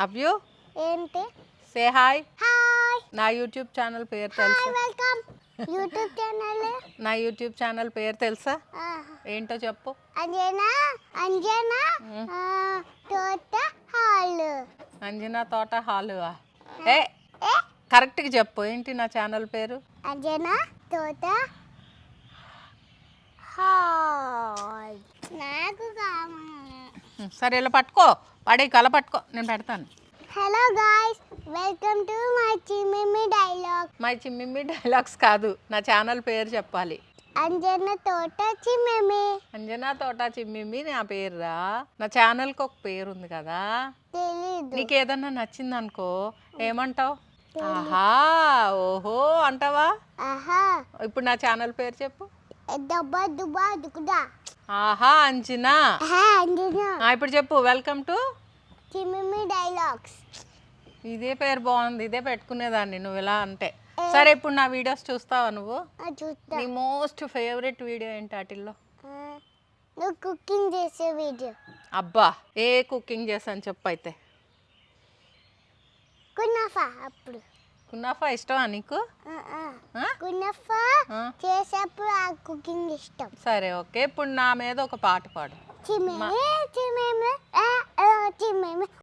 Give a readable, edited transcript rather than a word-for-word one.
అవ్యు ఏంటి? Say hi. Hi. నా YouTube channel పేరు హాయ్ తెలుసా? వెల్కమ్. YouTube channel. నా యూట్యూబ్ ఛానల్ పేరు తెలుసా? ఏంటో చెప్పు. అంజనా అంజనా తోట హాల్. అంజనా తోట హాలు. ఏ కరెక్ట్గా చెప్పు, ఏంటి నా ఛానల్ పేరు? అంజనా తోట హాల్. నాకు కావాలి. సరే ఇలా పట్టుకో, పడి కల పట్టుకో, నేను పెడతాను. Hello guys, welcome to my చిమ్మిమి డైలాగ్. మై చిమ్మిమి డైలాగ్స్ కాదు, నా ఛానల్ పేరు చెప్పాలి. అంజనా తోట చిమ్మిమి. అంజనా తోట చిమ్మిమి నా పేరురా. నా ఛానల్కి ఒక పేరు ఉంది కదా. తెలీదు. నీకు ఏదన్నా నచ్చింది అనుకో, ఏమంటావు? ఆహా, ఓహో అంటావా? ఆహా. ఇప్పుడు నా ఛానల్ పేరు చెప్పు. దబ్బా దుబ్బా దుకుడా. ఆహా అంజనా. ఆహా అంజనా. ఇప్పుడు చెప్పు, వెల్కమ్ టు చిమ్మిమి డైలాగ్స్. ఇదే పేరు బాగుంది, ఇదే పెట్టుకునేదాన్ని నువ్వు ఇలా అంటే. సరే, ఇప్పుడు నా వీడియోస్ చూస్తావా నువ్వు? చూస్తా. నీ మోస్ట్ ఫేవరెట్ వీడియో ఏంటి వాటిల్లో? నువ్వు కుకింగ్ చేసే వీడియో. అబ్బా, ఏ కుకింగ్ చేసాను చెప్పు అయితే. కునాఫా. అప్పుడు కునాఫా ఇష్టమా నీకు? కునాఫా చేసేప్పుడు ఆ కుకింగ్ ఇష్టం. సరే ఓకే, ఇప్పుడు నా మీద ఒక పాట పాడు. చిమ్మిమి చిమ్మిమి చిమ్మిమి